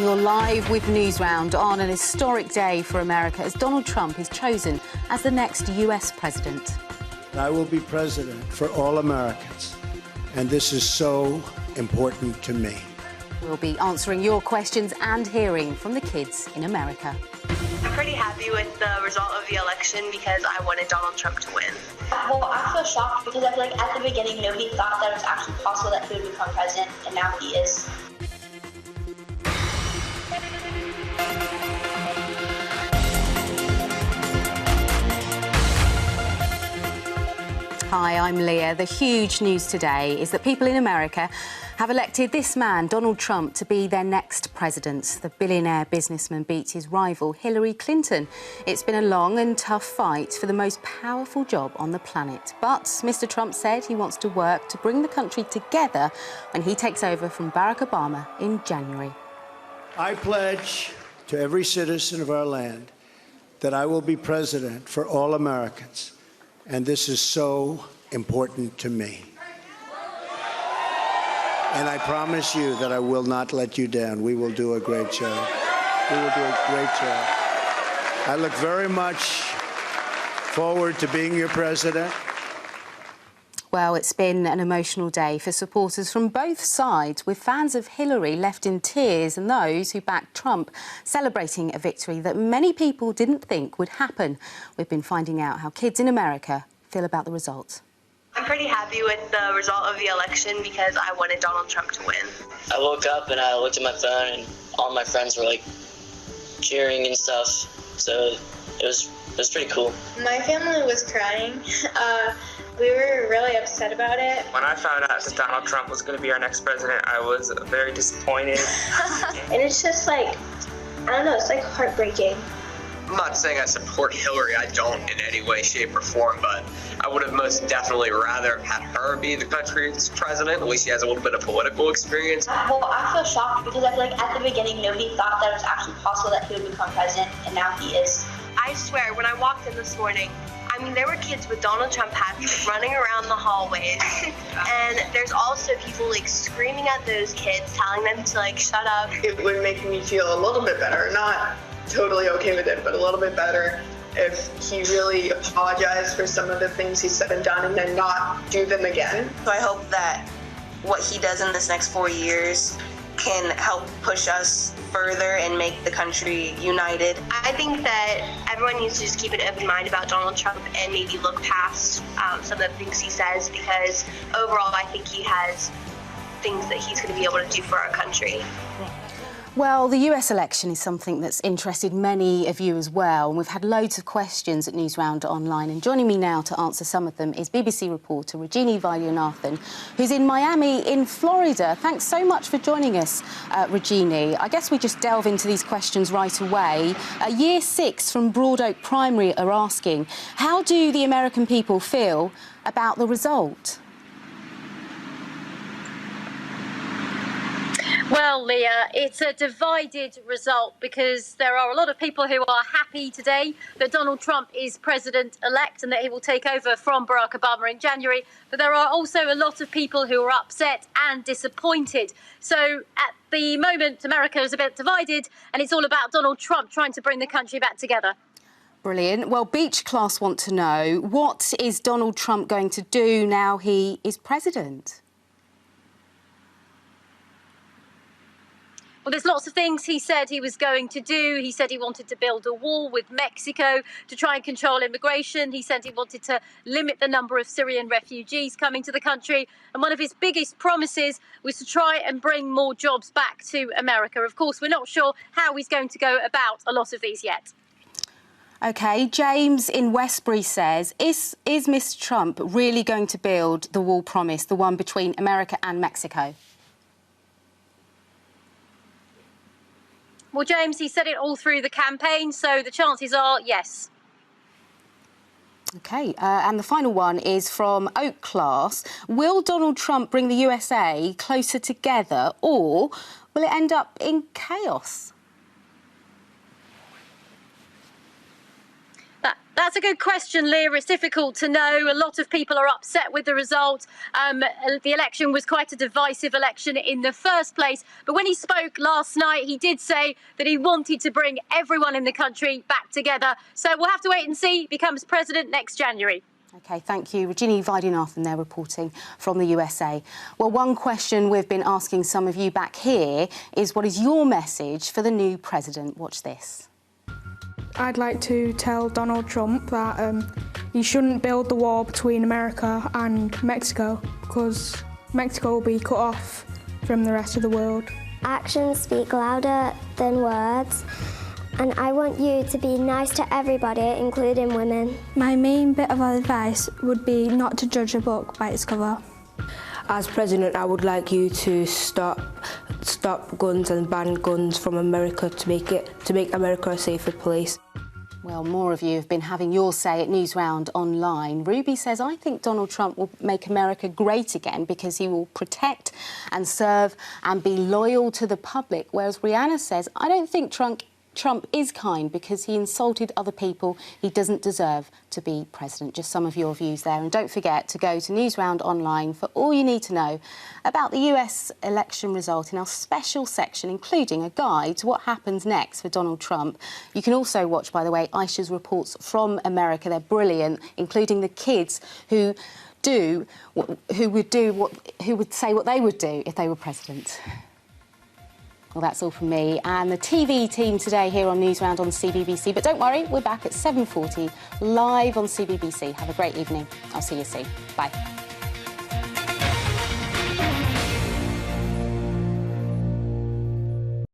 You're live with Newsround on an historic day for America as Donald Trump is chosen as the next US president. I will be president for all Americans, and this is so important to me. We'll be answering your questions and hearing from the kids in America. I'm pretty happy with the result of the election because I wanted Donald Trump to win. Well, I feel shocked because I feel like at the beginning nobody thought that it was actually possible that he would become president, and now he is. Hi, I'm Leah. The huge news today is that people in America have elected this man, Donald Trump, to be their next president. The billionaire businessman beat his rival, Hillary Clinton. It's been a long and tough fight for the most powerful job on the planet. But Mr. Trump said he wants to work to bring the country together when he takes over from Barack Obama in January. I pledge to every citizen of our land that I will be president for all Americans, and this is so important to me. And I promise you that I will not let you down. We will do a great job. We will do a great job. I look very much forward to being your president. Well, it's been an emotional day for supporters from both sides, with fans of Hillary left in tears and those who backed Trump celebrating a victory that many people didn't think would happen. We've been finding out how kids in America feel about the results. I'm pretty happy with the result of the election because I wanted Donald Trump to win. I woke up and I looked at my phone and all my friends were like cheering and stuff, so it was pretty cool. My family was crying. We were really upset about it. When I found out that Donald Trump was going to be our next president, I was very disappointed. And it's just like, I don't know, it's like heartbreaking. I'm not saying I support Hillary. I don't in any way, shape, or form, but I would have most definitely rather had her be the country's president. At least she has a little bit of political experience. Well, I feel shocked because I feel like at the beginning nobody thought that it was actually possible that he would become president, and now he is. I swear, when I walked in this morning, I mean, there were kids with Donald Trump hats running around the hallways, and there's also people like screaming at those kids, telling them to like shut up. It would make me feel a little bit better, not totally okay with it, but a little bit better if he really apologized for some of the things he said and done and then not do them again. So I hope that what he does in this next 4 years can help push us further and make the country united. I think that everyone needs to just keep an open mind about Donald Trump and maybe look past some of the things he says, because overall I think he has things that he's going to be able to do for our country. Well, the US election is something that's interested many of you as well, and we've had loads of questions at Newsround Online, and joining me now to answer some of them is BBC reporter Regini Vaillanathan, who's in Miami in Florida. Thanks so much for joining us, Regini. I guess we just delve into these questions right away. Year 6 from Broad Oak Primary are asking, how do the American people feel about the result? Well, Leah, it's a divided result because there are a lot of people who are happy today that Donald Trump is president-elect and that he will take over from Barack Obama in January. But there are also a lot of people who are upset and disappointed. So at the moment, America is a bit divided, and it's all about Donald Trump trying to bring the country back together. Brilliant. Well, Beach Class want to know, what is Donald Trump going to do now he is president? Well, there's lots of things he said he was going to do. He said he wanted to build a wall with Mexico to try and control immigration. He said he wanted to limit the number of Syrian refugees coming to the country. And one of his biggest promises was to try and bring more jobs back to America. Of course, we're not sure how he's going to go about a lot of these yet. OK, James in Westbury says, is Mr. Trump really going to build the wall promised, the one between America and Mexico? Well, James, he said it all through the campaign, so the chances are yes. OK, and the final one is from Oak Class. Will Donald Trump bring the USA closer together, or will it end up in chaos? That's a good question, Leah. It's difficult to know. A lot of people are upset with the result. The election was quite a divisive election in the first place. But when he spoke last night, he did say that he wanted to bring everyone in the country back together. So we'll have to wait and see. He becomes president next January. OK, thank you. Rajini Vaidyanathan there reporting from the USA. Well, one question we've been asking some of you back here is, what is your message for the new president? Watch this. I'd like to tell Donald Trump that he shouldn't build the wall between America and Mexico, because Mexico will be cut off from the rest of the world. Actions speak louder than words, and I want you to be nice to everybody, including women. My main bit of advice would be not to judge a book by its cover. As president, I would like you to stop guns and ban guns from America to make America a safer place. Well, more of you have been having your say at Newsround Online. Ruby says, I think Donald Trump will make America great again because he will protect and serve and be loyal to the public. Whereas Rihanna says, I don't think Trump is kind because he insulted other people. He doesn't deserve to be president. Just some of your views there. And don't forget to go to Newsround Online for all you need to know about the US election result in our special section, including a guide to what happens next for Donald Trump. You can also watch, by the way, Aisha's reports from America. They're brilliant, including the kids who would say what they would do if they were president. Well, that's all from me and the TV team today here on Newsround on CBBC. But don't worry, we're back at 7:40 live on CBBC. Have a great evening. I'll see you soon. Bye.